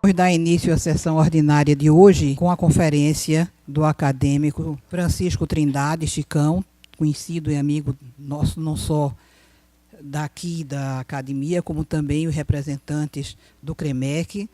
Vamos dar início à sessão ordinária de hoje com a conferência do acadêmico Francisco Trindade Chicão, conhecido e amigo nosso, não só daqui da academia, como também os representantes do CREMEP,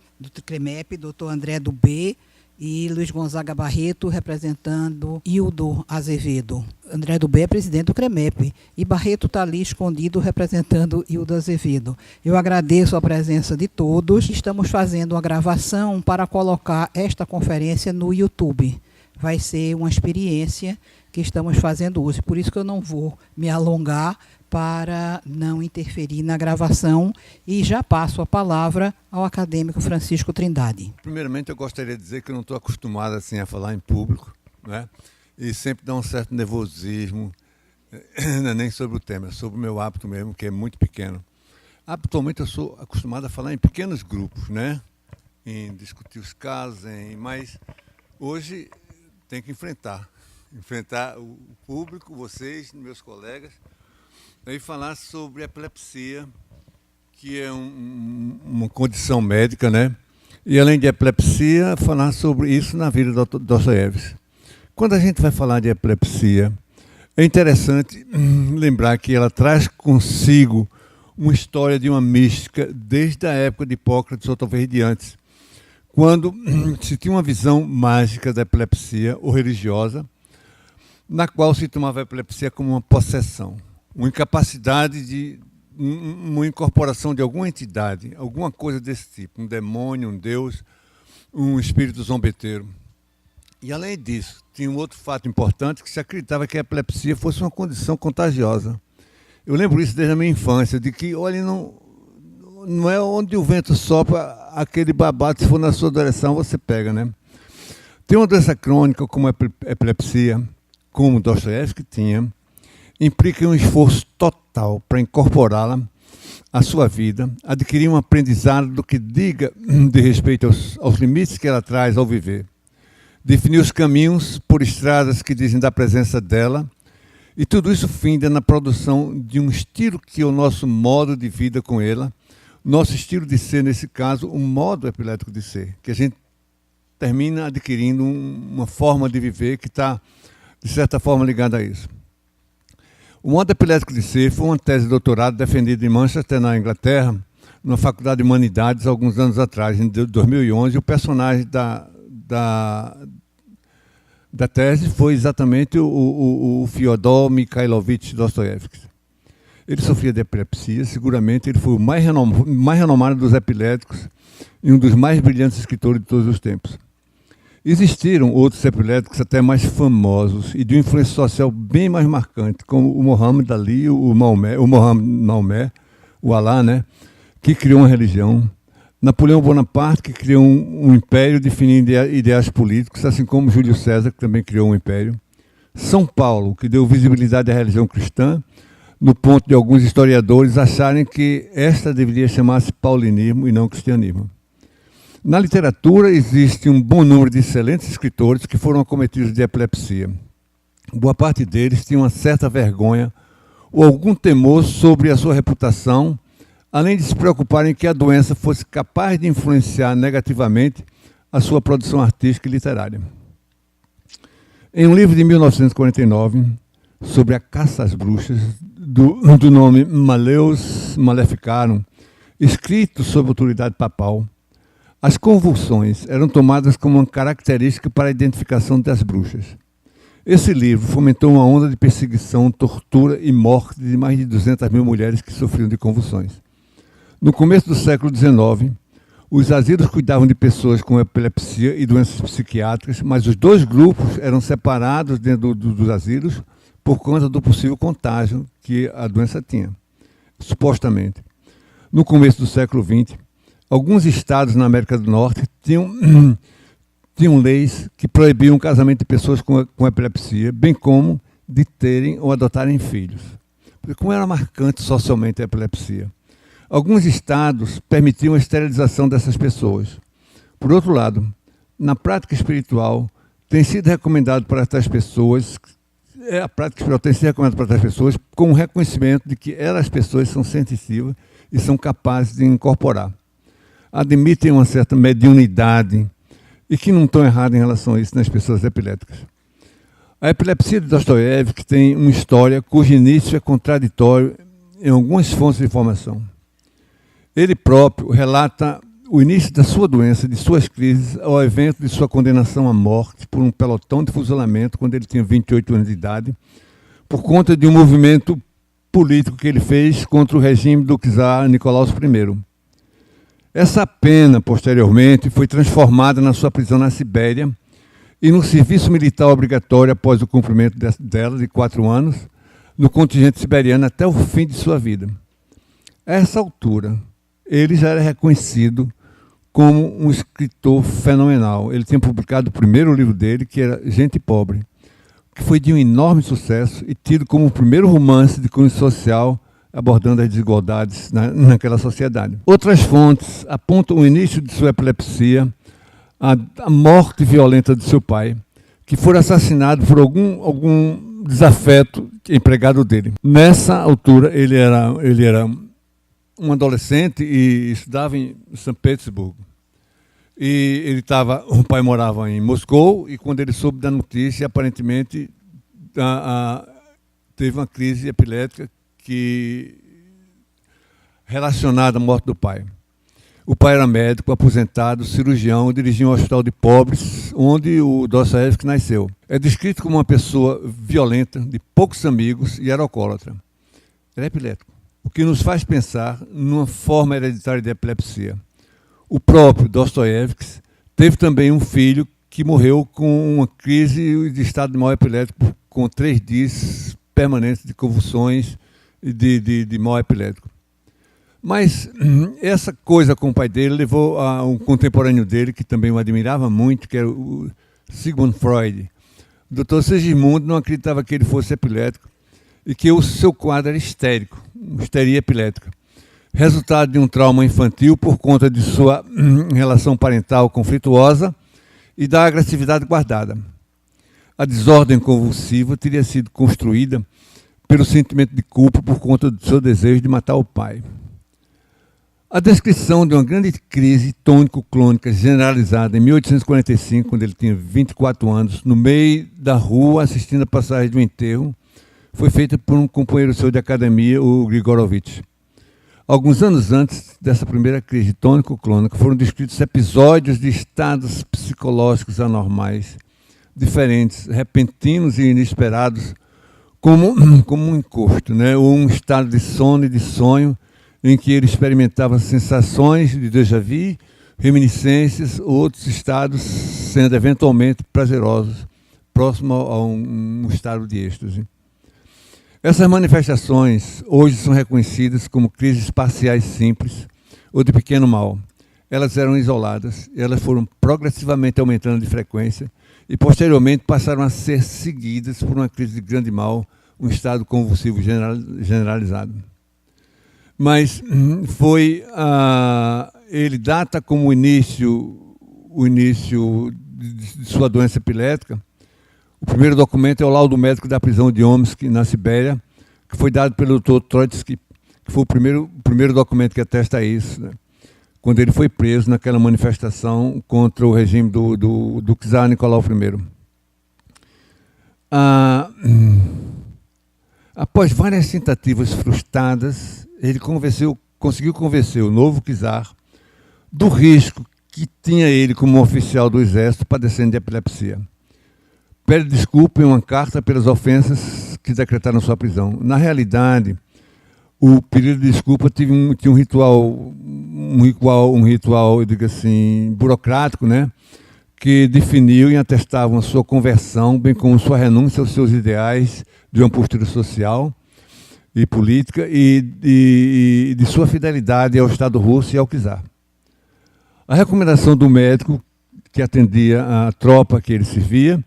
doutor André Dubé e Luiz Gonzaga Barreto, representando Hildo Azevedo. André Dubé é presidente do CREMEP e Barreto está ali escondido representando Hildo Azevedo. Eu agradeço a presença de todos. Estamos fazendo uma gravação para colocar esta conferência no YouTube. Vai ser uma experiência que estamos fazendo hoje, por isso que eu não vou me alongar para não interferir na gravação e já passo a palavra ao acadêmico Francisco Trindade. Primeiramente, eu gostaria de dizer que eu não estou acostumado assim a falar em público, né? E sempre dá um certo nervosismo, não é nem sobre o tema, é sobre o meu hábito mesmo, que é muito pequeno. Habitualmente eu sou acostumado a falar em pequenos grupos, né? Em discutir os casos, mas hoje tem que enfrentar o público, vocês, meus colegas, e falar sobre epilepsia, que é uma condição médica, né? E além de epilepsia, falar sobre isso na vida do Dostoiévski. Quando a gente vai falar de epilepsia, é interessante lembrar que ela traz consigo uma história de uma mística desde a época de Hipócrates ou talvez de antes, quando se tinha uma visão mágica da epilepsia ou religiosa, na qual se tomava a epilepsia como uma possessão, uma incapacidade de uma incorporação de alguma entidade, alguma coisa desse tipo, um demônio, um deus, um espírito zombeteiro. E além disso, tinha um outro fato importante, que se acreditava que a epilepsia fosse uma condição contagiosa. Eu lembro isso desde a minha infância, de que, olha, não é onde o vento sopra, aquele babado, se for na sua direção, você pega, né? Tem uma doença crônica como a epilepsia, como Dostoiévski tinha, implica um esforço total para incorporá-la à sua vida, adquirir um aprendizado do que diga de respeito aos limites que ela traz ao viver, definir os caminhos por estradas que dizem da presença dela, e tudo isso finda na produção de um estilo que é o nosso modo de vida com ela, nosso estilo de ser, nesse caso, um modo epilético de ser, que a gente termina adquirindo uma forma de viver que está, de certa forma, ligada a isso. O modo epilético de ser foi uma tese de doutorado defendida em Manchester, na Inglaterra, na Faculdade de Humanidades, alguns anos atrás, em 2011. O personagem da tese foi exatamente o Fyodor Mikhailovich Dostoiévski. Ele sofria de epilepsia, seguramente ele foi o mais renomado dos epiléticos e um dos mais brilhantes escritores de todos os tempos. Existiram outros epiléticos até mais famosos e de uma influência social bem mais marcante, como o Muhammad Ali, o Maomé, o Alá, né, que criou uma religião, Napoleão Bonaparte, que criou um império definindo ideais políticos, assim como Júlio César, que também criou um império, São Paulo, que deu visibilidade à religião cristã, no ponto de alguns historiadores acharem que esta deveria chamar-se paulinismo e não cristianismo. Na literatura existe um bom número de excelentes escritores que foram acometidos de epilepsia. Boa parte deles tinha uma certa vergonha ou algum temor sobre a sua reputação, além de se preocuparem que a doença fosse capaz de influenciar negativamente a sua produção artística e literária. Em um livro de 1949, sobre a caça às bruxas, do nome Maleus Maleficarum, escrito sob autoridade papal, as convulsões eram tomadas como uma característica para a identificação das bruxas. Esse livro fomentou uma onda de perseguição, tortura e morte de mais de 200 mil mulheres que sofriam de convulsões. No começo do século XIX, os asilos cuidavam de pessoas com epilepsia e doenças psiquiátricas, mas os dois grupos eram separados dentro dos asilos por conta do possível contágio que a doença tinha, supostamente. No começo do século XX, alguns estados na América do Norte tinham leis que proibiam o casamento de pessoas com epilepsia, bem como de terem ou adotarem filhos. Porque como era marcante socialmente a epilepsia, alguns estados permitiam a esterilização dessas pessoas. Por outro lado, na prática espiritual, tem sido recomendado para estas pessoas, a prática espiritual tem sido recomendada para estas pessoas com o reconhecimento de que elas pessoas são sensitivas e são capazes de incorporar. admitem uma certa mediunidade e que não estão errados em relação a isso nas pessoas epiléticas. A epilepsia de Dostoiévski tem uma história cujo início é contraditório em algumas fontes de informação. Ele próprio relata o início da sua doença, de suas crises, ao evento de sua condenação à morte por um pelotão de fuzilamento quando ele tinha 28 anos de idade, por conta de um movimento político que ele fez contra o regime do czar Nicolau I. Essa pena, posteriormente, foi transformada na sua prisão na Sibéria e no serviço militar obrigatório após o cumprimento dela, de 4 anos, no contingente siberiano até o fim de sua vida. A essa altura, ele já era reconhecido como um escritor fenomenal. Ele tinha publicado o primeiro livro dele, que era Gente Pobre, que foi de um enorme sucesso e tido como o primeiro romance de cunho social abordando as desigualdades naquela sociedade. Outras fontes apontam o início de sua epilepsia, a morte violenta de seu pai, que foi assassinado por algum desafeto empregado dele. Nessa altura, ele era um adolescente e estudava em São Petersburgo. E o pai morava em Moscou e quando ele soube da notícia, aparentemente teve uma crise epilética relacionada à morte do pai. O pai era médico, aposentado, cirurgião, dirigia um hospital de pobres, onde o Dostoiévski nasceu. É descrito como uma pessoa violenta, de poucos amigos e era alcoólatra. Era epilético, o que nos faz pensar numa forma hereditária de epilepsia. O próprio Dostoiévski teve também um filho que morreu com uma crise de estado de mal epilético, com 3 dias permanentes de convulsões e de mal epilético. Mas essa coisa com o pai dele levou a um contemporâneo dele, que também o admirava muito, que era o Sigmund Freud. O Dr. Segismundo não acreditava que ele fosse epilético e que o seu quadro era histérico, histeria epilética, resultado de um trauma infantil por conta de sua relação parental conflituosa e da agressividade guardada. A desordem convulsiva teria sido construída pelo sentimento de culpa por conta do seu desejo de matar o pai. A descrição de uma grande crise tônico-clônica generalizada em 1845, quando ele tinha 24 anos, no meio da rua, assistindo a passagem de um enterro, foi feita por um companheiro seu de academia, o Grigorovitch. Alguns anos antes dessa primeira crise tônico-clônica, foram descritos episódios de estados psicológicos anormais, diferentes, repentinos e inesperados, como um encosto, né? Ou um estado de sono e de sonho, em que ele experimentava sensações de déjà vu, reminiscências, outros estados sendo eventualmente prazerosos, próximo a um estado de êxtase. Essas manifestações hoje são reconhecidas como crises parciais simples ou de pequeno mal. Elas eram isoladas, elas foram progressivamente aumentando de frequência e posteriormente passaram a ser seguidas por uma crise de grande mal, um estado convulsivo generalizado. Mas ele data como o início de sua doença epilética. O primeiro documento é o laudo médico da prisão de Omsk, na Sibéria, que foi dado pelo Dr. Trotsky, que foi o primeiro documento que atesta isso, né? Quando ele foi preso naquela manifestação contra o regime do czar Nicolau I. Após várias tentativas frustradas, ele conseguiu convencer o novo czar do risco que tinha ele como oficial do exército padecendo de epilepsia. Pede desculpa em uma carta pelas ofensas que decretaram sua prisão. Na realidade, o pedido de desculpa tinha um ritual, eu digo assim, burocrático, né? Que definiu e atestava a sua conversão, bem como sua renúncia aos seus ideais de uma postura social e política e de sua fidelidade ao Estado russo e ao czar. A recomendação do médico que atendia a tropa que ele servia,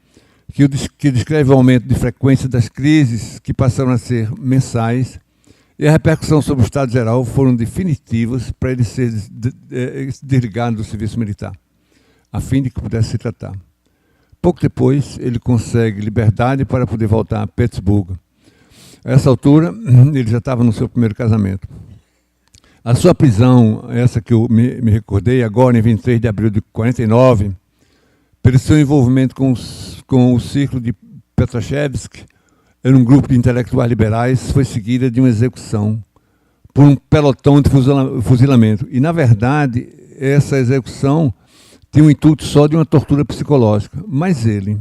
que descreve o aumento de frequência das crises que passaram a ser mensais, e a repercussão sobre o estado geral foram definitivas para ele ser desligado do serviço militar, a fim de que pudesse se tratar. Pouco depois, ele consegue liberdade para poder voltar a Petersburgo. A essa altura, ele já estava no seu primeiro casamento. A sua prisão, essa que eu me recordei agora, em 23 de abril de 49, pelo seu envolvimento com o círculo de Petrashevsk, era um grupo de intelectuais liberais, foi seguida de uma execução por um pelotão de fuzilamento. E, na verdade, essa execução tinha um intuito só de uma tortura psicológica. Mas ele,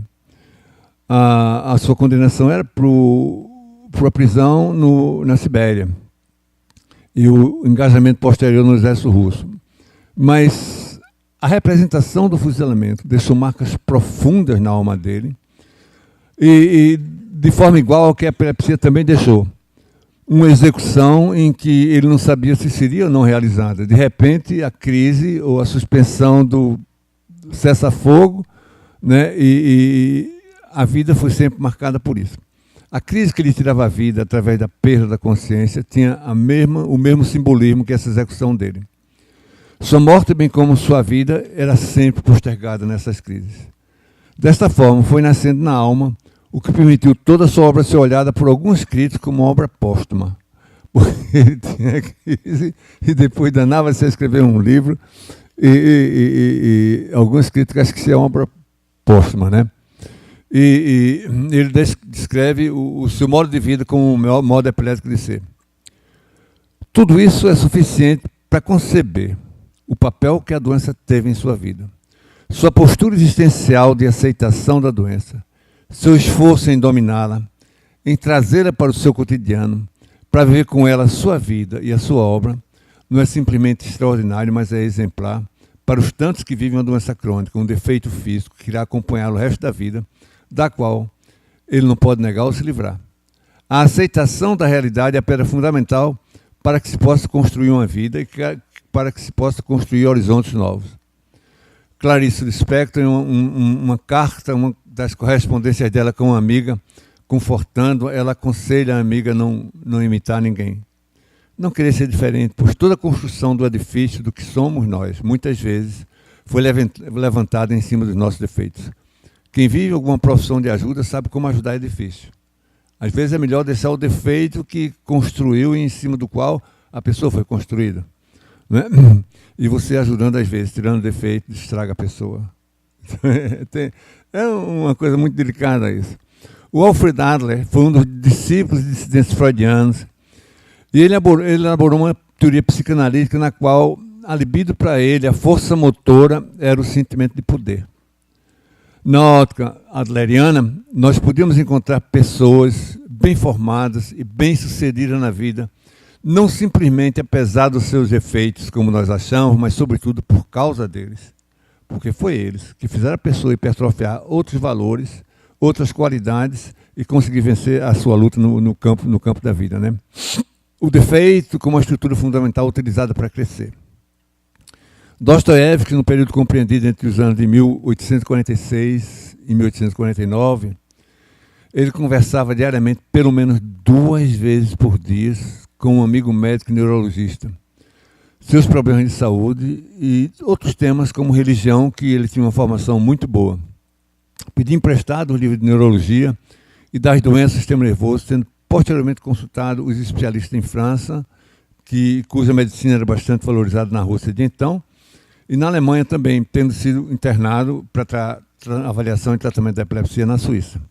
a sua condenação era para a prisão na Sibéria e o engajamento posterior no exército russo. Mas a representação do fuzilamento deixou marcas profundas na alma dele e de forma igual ao que a epilepsia também deixou. Uma execução em que ele não sabia se seria ou não realizada. De repente, a crise ou a suspensão do cessar-fogo, né, e a vida foi sempre marcada por isso. A crise que lhe tirava a vida através da perda da consciência tinha o mesmo simbolismo que essa execução dele. Sua morte, bem como sua vida, era sempre postergada nessas crises. Desta forma, foi nascendo na alma o que permitiu toda a sua obra ser olhada por alguns críticos como obra póstuma. Porque ele tinha crise e depois danava-se a escrever um livro e alguns críticos acham que isso é obra póstuma, né? E ele descreve o seu modo de vida como o maior modo epilético de ser. Tudo isso é suficiente para conceber o papel que a doença teve em sua vida. Sua postura existencial de aceitação da doença, seu esforço em dominá-la, em trazê-la para o seu cotidiano, para viver com ela a sua vida e a sua obra, não é simplesmente extraordinário, mas é exemplar para os tantos que vivem uma doença crônica, um defeito físico que irá acompanhá-lo o resto da vida, da qual ele não pode negar ou se livrar. A aceitação da realidade é a pedra fundamental para que se possa construir uma vida e para que se possa construir horizontes novos. Clarice Lispector, em uma carta, uma das correspondências dela com uma amiga, confortando, ela aconselha a amiga a não imitar ninguém. Não querer ser diferente, pois toda a construção do edifício do que somos nós, muitas vezes, foi levantada em cima dos nossos defeitos. Quem vive alguma profissão de ajuda sabe como ajudar é difícil. Às vezes é melhor deixar o defeito que construiu e em cima do qual a pessoa foi construída. Né? E você ajudando às vezes, tirando o defeito, estraga a pessoa. É uma coisa muito delicada isso. O Alfred Adler foi um dos discípulos de dissidentes freudianos e ele elaborou uma teoria psicanalítica na qual a libido para ele, a força motora, era o sentimento de poder. Na ótica adleriana, nós podíamos encontrar pessoas bem formadas e bem-sucedidas na vida, não simplesmente apesar dos seus efeitos, como nós achamos, mas sobretudo por causa deles. Porque foi eles que fizeram a pessoa hipertrofiar outros valores, outras qualidades e conseguir vencer a sua luta no campo da vida, né? O defeito como uma estrutura fundamental utilizada para crescer. Dostoiévski, no período compreendido entre os anos de 1846 e 1849, ele conversava diariamente, pelo menos 2 vezes por dia, com um amigo médico neurologista. Seus problemas de saúde e outros temas como religião, que ele tinha uma formação muito boa. Pedi emprestado o livro de neurologia e das doenças do sistema nervoso, tendo posteriormente consultado os especialistas em França, cuja medicina era bastante valorizada na Rússia de então, e na Alemanha também, tendo sido internado para avaliação e tratamento da epilepsia na Suíça.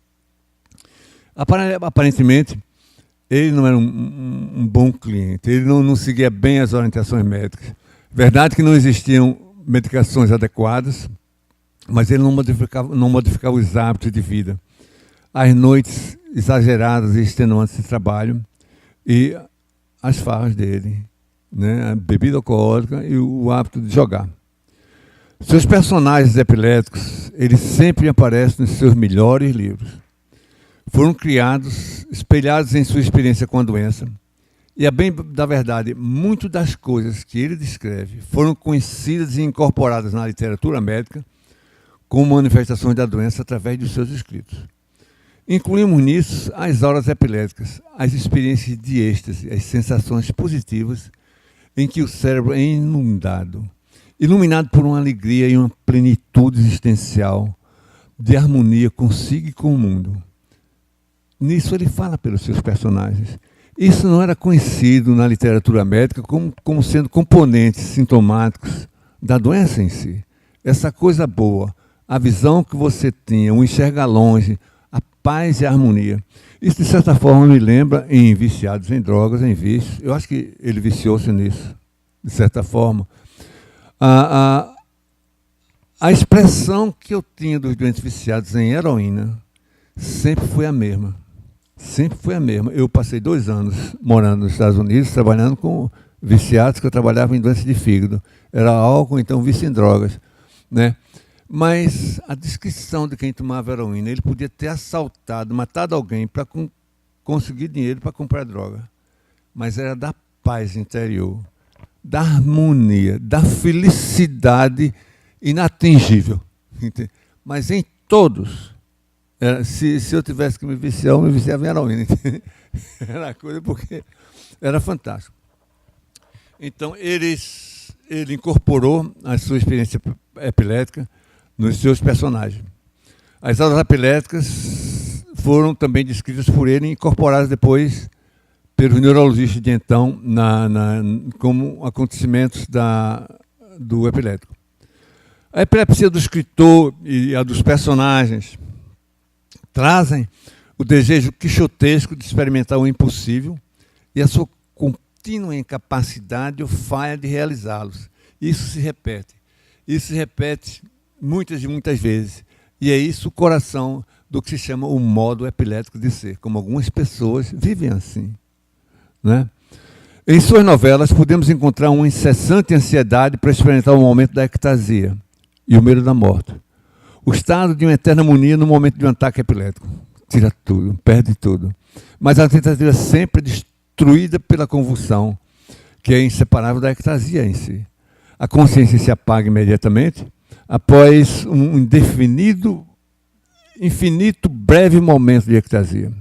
Aparentemente, ele não era um bom cliente, ele não seguia bem as orientações médicas. Verdade que não existiam medicações adequadas, mas ele não modificava os hábitos de vida. As noites exageradas e extenuantes de trabalho e as farras dele, né? A bebida alcoólica e o hábito de jogar. Seus personagens epiléticos, eles sempre aparecem nos seus melhores livros. Foram criados, espelhados em sua experiência com a doença. E, a bem da verdade, muitas das coisas que ele descreve foram conhecidas e incorporadas na literatura médica como manifestações da doença através dos seus escritos. Incluímos nisso as auras epiléticas, as experiências de êxtase, as sensações positivas em que o cérebro é inundado, iluminado por uma alegria e uma plenitude existencial de harmonia consigo e com o mundo. Nisso ele fala pelos seus personagens. Isso não era conhecido na literatura médica como sendo componentes sintomáticos da doença em si. Essa coisa boa, a visão que você tinha, o enxergar longe, a paz e a harmonia. Isso, de certa forma, me lembra em Viciados em Drogas, em Vícios. Eu acho que ele viciou-se nisso, de certa forma. A expressão que eu tinha dos doentes viciados em heroína sempre foi a mesma. Sempre foi a mesma. Eu passei 2 anos morando nos Estados Unidos, trabalhando com viciados, que eu trabalhava em doenças de fígado. Era álcool, então vício em drogas, né? Mas a descrição de quem tomava heroína, ele podia ter assaltado, matado alguém para conseguir dinheiro para comprar droga. Mas era da paz interior, da harmonia, da felicidade inatingível. Entende? Mas em todos. Se eu tivesse que me viciar, eu me viciava em heroína. Era coisa porque era fantástico. Então, ele incorporou a sua experiência epilética nos seus personagens. As aulas epiléticas foram também descritas por ele e incorporadas depois pelos neurologistas de então como acontecimentos do epilético. A epilepsia do escritor e a dos personagens trazem o desejo quixotesco de experimentar o impossível e a sua contínua incapacidade ou falha de realizá-los. Isso se repete. Isso se repete muitas e muitas vezes. E é isso o coração do que se chama o modo epilético de ser, como algumas pessoas vivem assim, né? Em suas novelas, podemos encontrar uma incessante ansiedade para experimentar o momento da ectasia e o medo da morte. O estado de uma eterna agonia no momento de um ataque epilético. Tira tudo, perde tudo. Mas a tentativa sempre é destruída pela convulsão, que é inseparável da ectasia em si. A consciência se apaga imediatamente, após um infinito, breve momento de ectasia.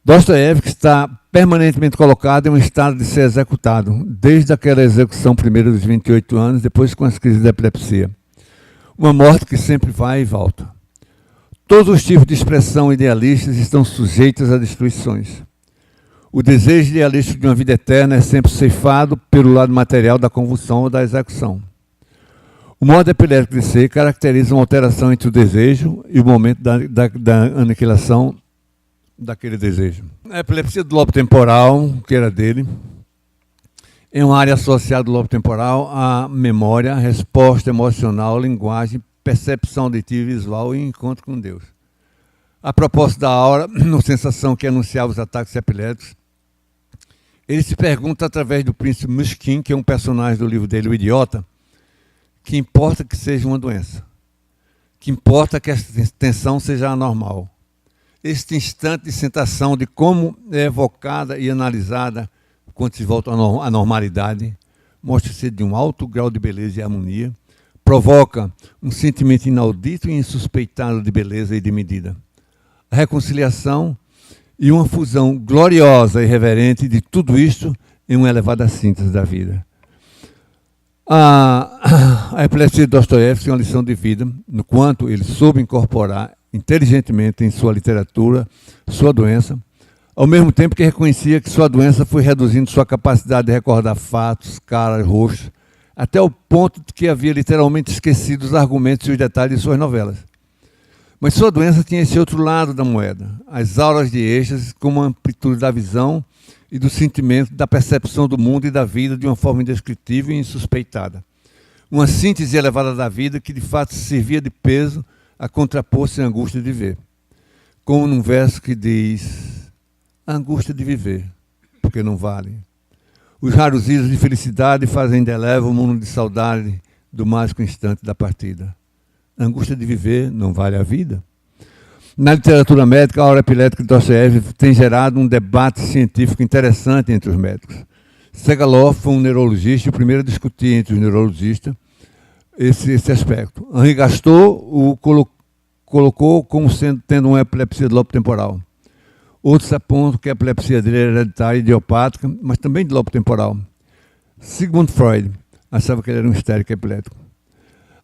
Dostoiévski está permanentemente colocado em um estado de ser executado, desde aquela execução primeira dos 28 anos, depois com as crises de epilepsia. Uma morte que sempre vai e volta. Todos os tipos de expressão idealistas estão sujeitos a destruições. O desejo idealista de uma vida eterna é sempre ceifado pelo lado material da convulsão ou da execução. O modo epilético de ser caracteriza uma alteração entre o desejo e o momento da aniquilação daquele desejo. A epilepsia do lobo temporal, que era dele, é uma área associada ao lobo temporal à memória, resposta emocional, linguagem, percepção auditiva e visual e encontro com Deus. A propósito da aura, uma sensação que anunciava os ataques epiléticos, ele se pergunta através do príncipe Mushkin, que é um personagem do livro dele, O Idiota, que importa que seja uma doença, que importa que a tensão seja anormal. Este instante de sensação de como é evocada e analisada quando se volta à normalidade, mostra-se de um alto grau de beleza e harmonia, provoca um sentimento inaudito e insuspeitado de beleza e de medida. A reconciliação e uma fusão gloriosa e reverente de tudo isto em uma elevada síntese da vida. A epilepsia de Dostoiévski é uma lição de vida, no quanto ele soube incorporar inteligentemente em sua literatura sua doença, ao mesmo tempo que reconhecia que sua doença foi reduzindo sua capacidade de recordar fatos, caras, rostos, até o ponto de que havia literalmente esquecido os argumentos e os detalhes de suas novelas. Mas sua doença tinha esse outro lado da moeda, as auras de êxtase como a amplitude da visão e do sentimento, da percepção do mundo e da vida de uma forma indescritível e insuspeitada. Uma síntese elevada da vida que de fato servia de peso a contrapor-se à angústia de viver. Como num verso que diz: a angústia de viver, porque não vale. Os raros risos de felicidade fazem indelével o mundo de saudade do mágico instante da partida. A angústia de viver não vale a vida. Na literatura médica, a aura epilética de Dostoiévski tem gerado um debate científico interessante entre os médicos. Segalov foi um neurologista, o primeiro a discutir entre os neurologistas esse aspecto. Henri Gaston o colocou como tendo uma epilepsia do lobo temporal. Outros apontam que a epilepsia dele era hereditária e idiopática, mas também de lobo temporal. Sigmund Freud achava que ele era um histérico epilético.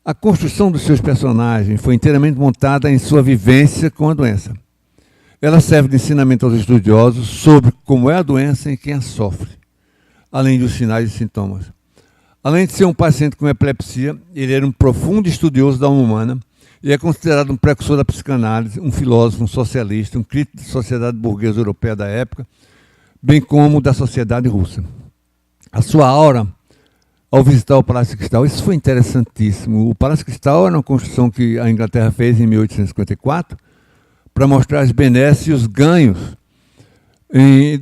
A construção dos seus personagens foi inteiramente montada em sua vivência com a doença. Ela serve de ensinamento aos estudiosos sobre como é a doença e quem a sofre, além dos sinais e sintomas. Além de ser um paciente com epilepsia, ele era um profundo estudioso da alma humana e é considerado um precursor da psicanálise, um filósofo, um socialista, um crítico da sociedade burguesa europeia da época, bem como da sociedade russa. A sua aura, ao visitar o Palácio Cristal, isso foi interessantíssimo. O Palácio Cristal era uma construção que a Inglaterra fez em 1854 para mostrar as benesses e os ganhos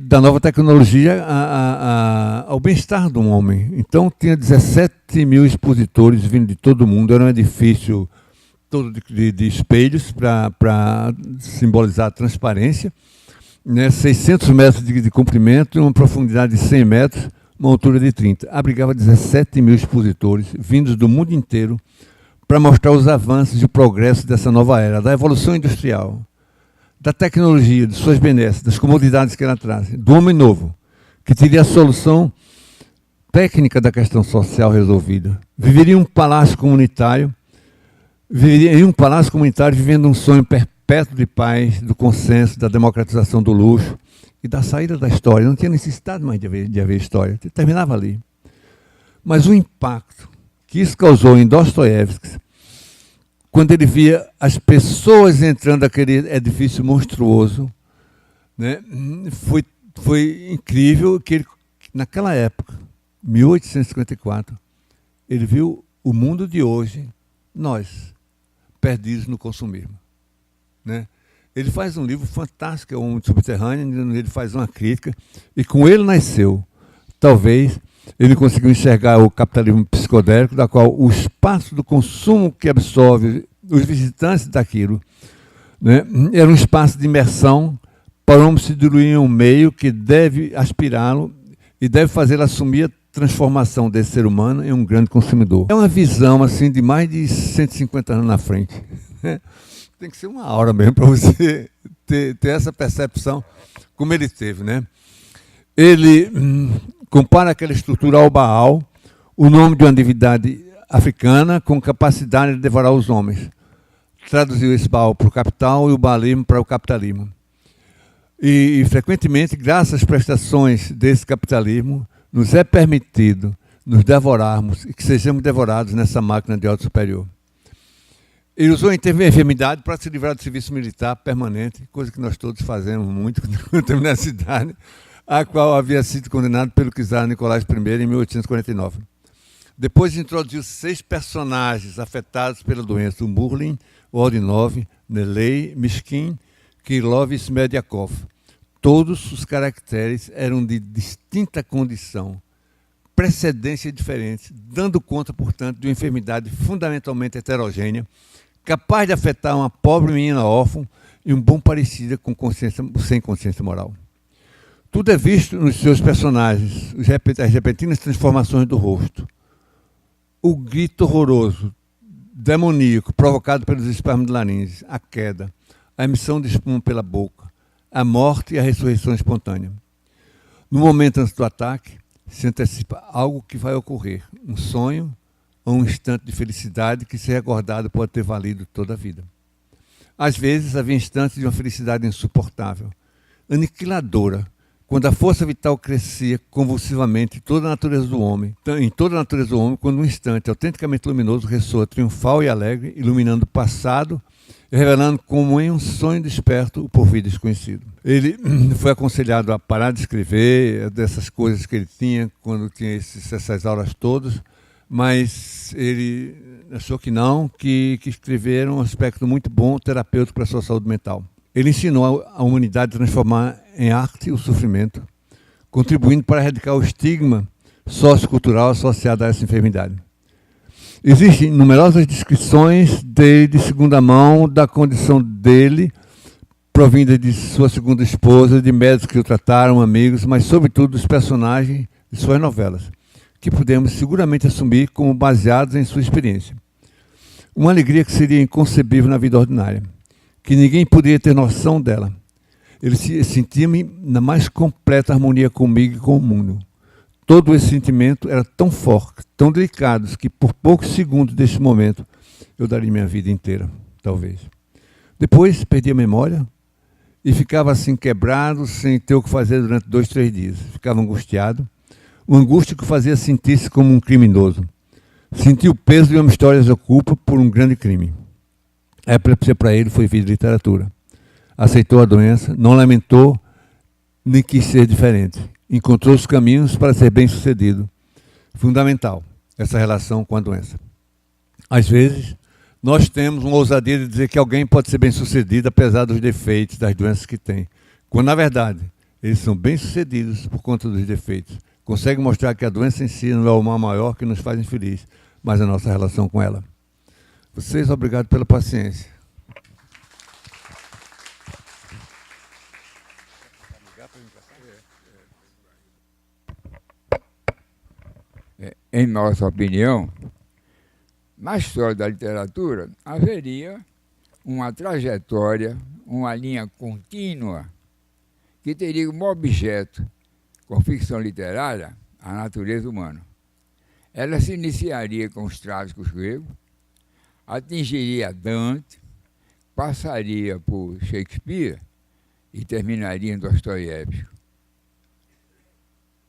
da nova tecnologia ao bem-estar do homem. Então tinha 17 mil expositores vindo de todo o mundo, era um edifício todo de espelhos para simbolizar a transparência, né? 600 metros de comprimento, uma profundidade de 100 metros, uma altura de 30. Abrigava 17 mil expositores vindos do mundo inteiro para mostrar os avanços e o progresso dessa nova era, da evolução industrial, da tecnologia, de suas benesses, das comodidades que ela traz, do homem novo, que teria a solução técnica da questão social resolvida. Viveria em um palácio comunitário, vivendo um sonho perpétuo de paz, do consenso, da democratização do luxo e da saída da história. Não tinha necessidade mais de haver história, terminava ali. Mas o impacto que isso causou em Dostoiévski, quando ele via as pessoas entrando naquele edifício monstruoso, né, foi incrível que ele, naquela época, 1854, ele viu o mundo de hoje, nós, perdidos no consumismo. Né? Ele faz um livro fantástico, é o Homem Subterrâneo, ele faz uma crítica, e com ele nasceu, talvez, ele conseguiu enxergar o capitalismo psicodélico, da qual o espaço do consumo que absorve os visitantes daquilo, né, era um espaço de imersão para o homem se diluir em um meio que deve aspirá-lo e deve fazê-lo assumir a transformação desse ser humano em um grande consumidor. É uma visão assim, de mais de 150 anos na frente. Né? Tem que ser uma aura mesmo para você ter essa percepção como ele teve. Né? Ele compara aquela estrutura ao Baal, o nome de uma divindade africana com capacidade de devorar os homens. Traduziu esse Baal para o capital e o Baalismo para o capitalismo. E frequentemente, graças às prestações desse capitalismo, nos é permitido nos devorarmos e que sejamos devorados nessa máquina de ordem superior. Ele usou a enfermidade para se livrar do serviço militar permanente, coisa que nós todos fazemos muito quando estamos na cidade, a qual havia sido condenado pelo czar Nicolás I em 1849. Depois introduziu 6 personagens afetados pela doença: o Murlin, o Ordinov, Nelei, Mishkin, Kirillov e Smediakov. Todos os caracteres eram de distinta condição, precedência diferente, dando conta, portanto, de uma enfermidade fundamentalmente heterogênea, capaz de afetar uma pobre menina órfã e um bom parecida com sem consciência moral. Tudo é visto nos seus personagens, as repentinas transformações do rosto, o grito horroroso, demoníaco, provocado pelos espasmos de laringe, a queda, a emissão de espuma pela boca, a morte e a ressurreição espontânea. No momento antes do ataque, se antecipa algo que vai ocorrer, um sonho ou um instante de felicidade que, se recordado, pode ter valido toda a vida. Às vezes, havia instantes de uma felicidade insuportável, aniquiladora, quando a força vital crescia convulsivamente em toda a natureza do homem, quando um instante autenticamente luminoso ressoa triunfal e alegre, iluminando o passado e revelando como em um sonho desperto o porvir desconhecido. Ele foi aconselhado a parar de escrever dessas coisas que ele tinha quando tinha essas aulas todas, mas ele achou que não, que escrever era um aspecto muito bom, terapêutico para a sua saúde mental. Ele ensinou a humanidade a transformar em arte o sofrimento, contribuindo para erradicar o estigma sociocultural associado a essa enfermidade. Existem numerosas descrições de segunda mão da condição dele, provinda de sua segunda esposa, de médicos que o trataram, amigos, mas sobretudo dos personagens de suas novelas, que podemos seguramente assumir como baseados em sua experiência. Uma alegria que seria inconcebível na vida ordinária, que ninguém poderia ter noção dela. Ele sentia-me na mais completa harmonia comigo e com o mundo. Todo esse sentimento era tão forte, tão delicado, que por poucos segundos desse momento eu daria minha vida inteira, talvez. Depois perdi a memória e ficava assim quebrado, sem ter o que fazer durante 2, 3 dias. Ficava angustiado, uma angústia que o fazia sentir-se como um criminoso. Sentia o peso de uma história de culpa por um grande crime. A epilepsia para ele foi vida de literatura. Aceitou a doença, não lamentou, nem quis ser diferente. Encontrou os caminhos para ser bem-sucedido. Fundamental, essa relação com a doença. Às vezes, nós temos uma ousadia de dizer que alguém pode ser bem-sucedido apesar dos defeitos, das doenças que tem. Quando, na verdade, eles são bem-sucedidos por conta dos defeitos. Consegue mostrar que a doença em si não é o mal maior que nos faz infeliz, mas a nossa relação com ela. Vocês, obrigado pela paciência. Em nossa opinião, na história da literatura, haveria uma trajetória, uma linha contínua, que teria como objeto, com ficção literária, a natureza humana. Ela se iniciaria com os trágicos gregos, atingiria Dante, passaria por Shakespeare e terminaria em Dostoiévski.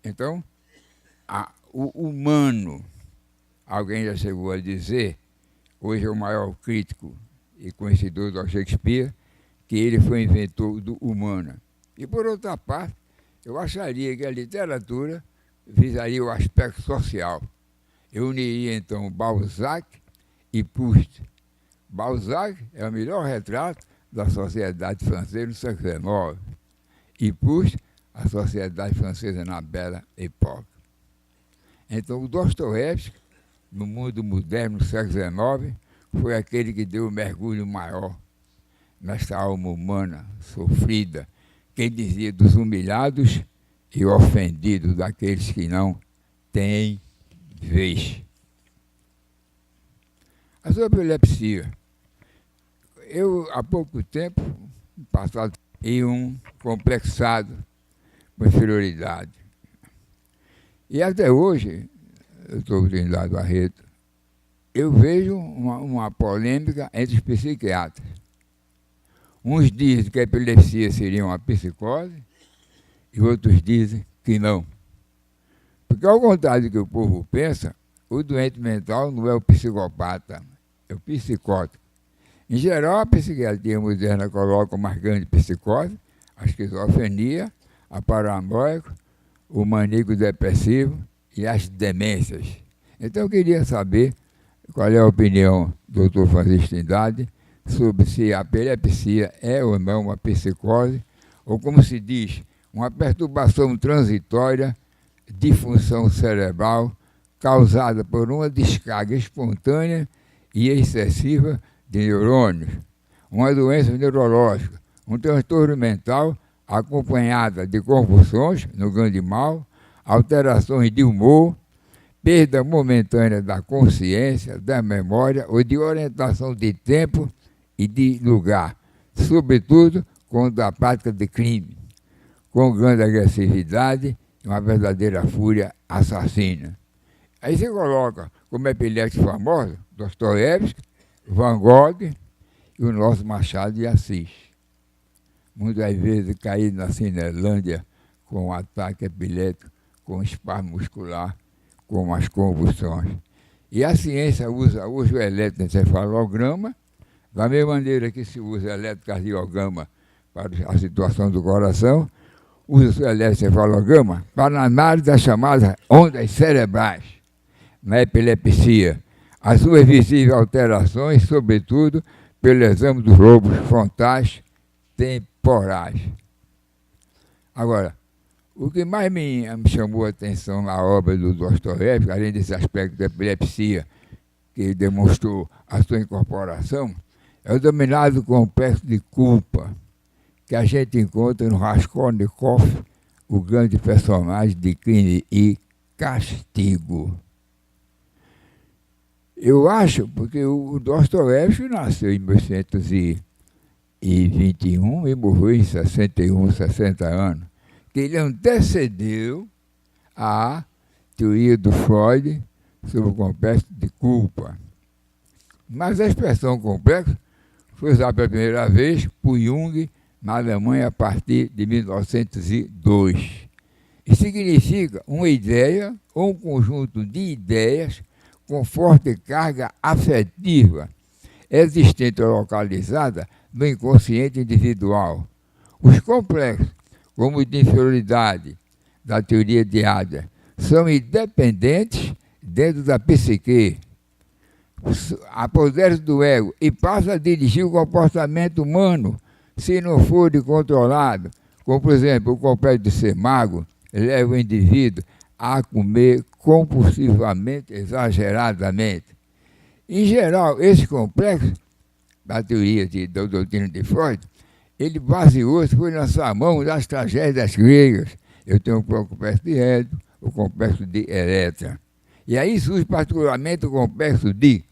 Então, o humano, alguém já chegou a dizer, hoje é o maior crítico e conhecedor do Shakespeare, que ele foi inventor do humano. E, por outra parte, eu acharia que a literatura visaria o aspecto social. Eu uniria, então, Balzac e Proust. Balzac é o melhor retrato da sociedade francesa no século XIX. E Proust, a sociedade francesa na Bela Époque. Então, o Dostoiévski, no mundo moderno, no século XIX, foi aquele que deu o mergulho maior nessa alma humana sofrida, que dizia dos humilhados e ofendidos, daqueles que não têm vez. A sua epilepsia. Eu, há pouco tempo, passado, em um complexado com inferioridade. E até hoje, eu estou Trindade Barreto, eu vejo uma polêmica entre os psiquiatras. Uns dizem que a epilepsia seria uma psicose e outros dizem que não. Porque, ao contrário do que o povo pensa, o doente mental não é o psicopata, é o psicótico. Em geral, a psiquiatria moderna coloca uma grande psicose, a esquizofrenia, a paranoia, o maníaco depressivo e as demências. Então, eu queria saber qual é a opinião do Dr. Francisco Trindade sobre se a epilepsia é ou não uma psicose, ou, como se diz, uma perturbação transitória de função cerebral causada por uma descarga espontânea e excessiva de neurônios, uma doença neurológica, um transtorno mental acompanhada de convulsões no grande mal, alterações de humor, perda momentânea da consciência, da memória ou de orientação de tempo e de lugar, sobretudo quando a prática de crime, com grande agressividade e uma verdadeira fúria assassina. Aí você coloca como epiléticos famosos, Dostoiévski, Van Gogh e o nosso Machado de Assis. Muitas vezes caído na Cinelândia com um ataque epilético, com espasmo muscular, com as convulsões. E a ciência usa hoje o eletroencefalograma, da mesma maneira que se usa eletrocardiograma para a situação do coração, usa o eletroencefalograma para a análise das chamadas ondas cerebrais na epilepsia, as suas visíveis alterações, sobretudo pelo exame dos lobos frontais temporais. Agora, o que mais me chamou a atenção na obra do Dostoiévski, além desse aspecto da epilepsia, que demonstrou a sua incorporação, é o denominado complexo de culpa, que a gente encontra no Raskolnikov, o grande personagem de Crime e Castigo. Eu acho, porque o Dostoiévski nasceu em 1921 e morreu em 61, 60 anos, que ele antecedeu a teoria do Freud sobre o complexo de culpa. Mas a expressão complexo foi usada pela primeira vez por Jung na Alemanha a partir de 1902. E significa uma ideia ou um conjunto de ideias com forte carga afetiva, existente ou localizada no inconsciente individual. Os complexos, como o de inferioridade, da teoria de Adler, são independentes dentro da psique, apoderam-se do ego e passam a dirigir o comportamento humano se não forem controlados, como, por exemplo, o complexo de ser magro leva o indivíduo a comer compulsivamente, exageradamente. Em geral, esse complexo, da teoria da doutrina de Freud, ele baseou-se, foi lançar a mão das tragédias gregas. Eu tenho o complexo de Édipo, o complexo de Eretra. E aí surge particularmente o complexo de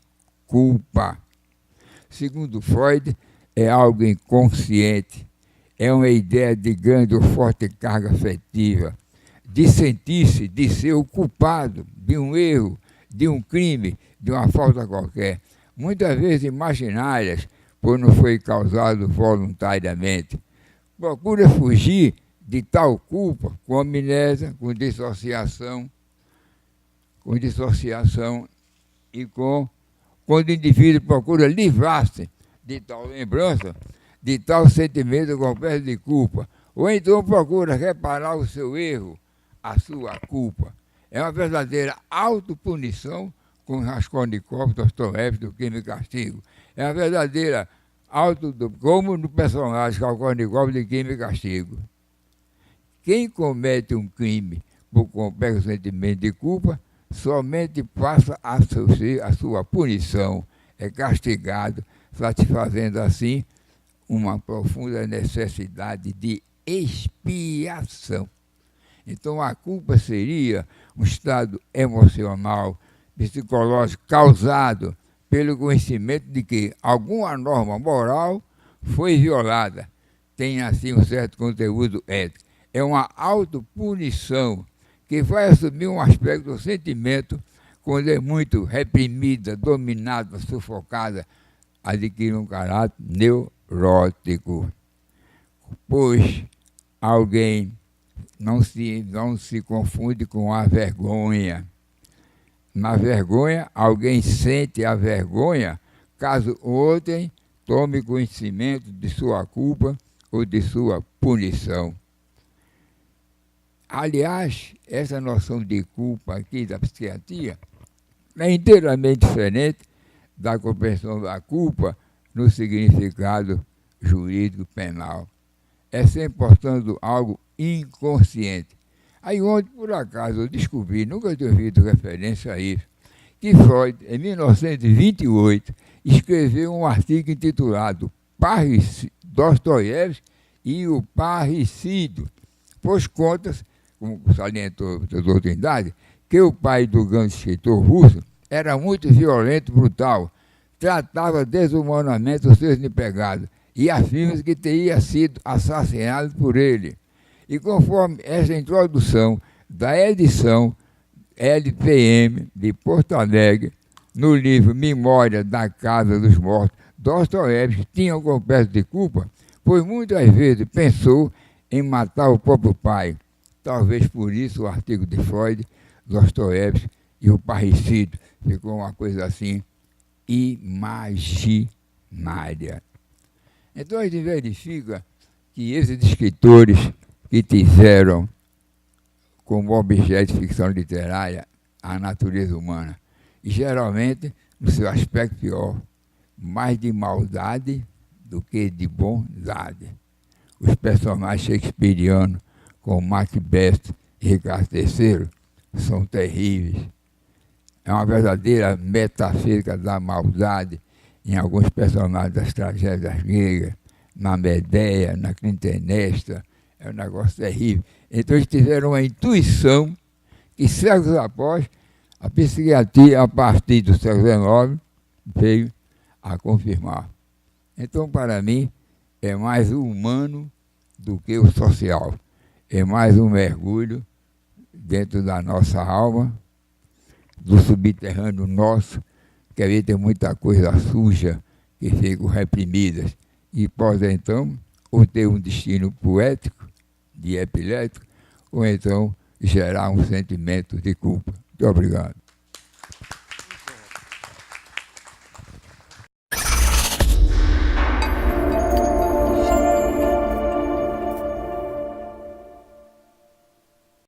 culpa. Segundo Freud, é algo inconsciente, é uma ideia de grande ou forte carga afetiva, de sentir-se, de ser o culpado de um erro, de um crime, de uma falta qualquer, muitas vezes imaginárias, pois não foi causado voluntariamente. Procura fugir de tal culpa com amnésia, com dissociação e quando o indivíduo procura livrar-se de tal lembrança, de tal sentimento complexo de culpa, ou então procura reparar o seu erro, a sua culpa. É uma verdadeira autopunição, com Raskolnikov, Dostoiévski, do Crime e Castigo. É uma verdadeira como no personagem Raskolnikov de Crime e Castigo. Quem comete um crime por complexo sentimento de culpa, somente passa a sofrer a sua punição, é castigado, satisfazendo assim uma profunda necessidade de expiação. Então a culpa seria um estado emocional, psicológico causado pelo conhecimento de que alguma norma moral foi violada, tem assim um certo conteúdo ético. É uma autopunição que vai assumir um aspecto do sentimento quando é muito reprimida, dominada, sufocada, adquire um caráter neurótico. Pois alguém não se confunde com a vergonha. Na vergonha, alguém sente a vergonha caso outrem tome conhecimento de sua culpa ou de sua punição. Aliás, essa noção de culpa aqui da psiquiatria é inteiramente diferente da compreensão da culpa no significado jurídico penal. É sempre, portanto, algo inconsciente. Aí ontem, por acaso, eu descobri, nunca tinha ouvido referência a isso, que Freud, em 1928, escreveu um artigo intitulado Dostoiévski e o parricídio, pois conta-se, como salientou a doutrindade, que o pai do grande escritor russo era muito violento e brutal, tratava desumanamente os seus empregados e afirma que teria sido assassinado por ele. E conforme essa introdução da edição LPM de Porto Alegre, no livro Memória da Casa dos Mortos, Dostoiévski tinha um complexo de culpa, pois muitas vezes pensou em matar o próprio pai. Talvez por isso o artigo de Freud, Dostoiévski e o parricídio ficou uma coisa assim imaginária. Então a gente verifica que esses escritores que tiveram como objeto de ficção literária a natureza humana, e geralmente, no seu aspecto pior, mais de maldade do que de bondade. Os personagens shakespearianos, como Macbeth e Ricardo III, são terríveis. É uma verdadeira metafísica da maldade em alguns personagens das tragédias gregas, na Medeia, na Clitemnestra. É um negócio terrível. Então eles tiveram uma intuição que séculos após, a psiquiatria, a partir do século XIX, veio a confirmar. Então, para mim, é mais o humano do que o social. É mais um mergulho dentro da nossa alma, do subterrâneo nosso, que ali tem muita coisa suja que ficam reprimidas. E pode, então, ou ter um destino poético, de epilético, ou então gerar um sentimento de culpa. Muito obrigado.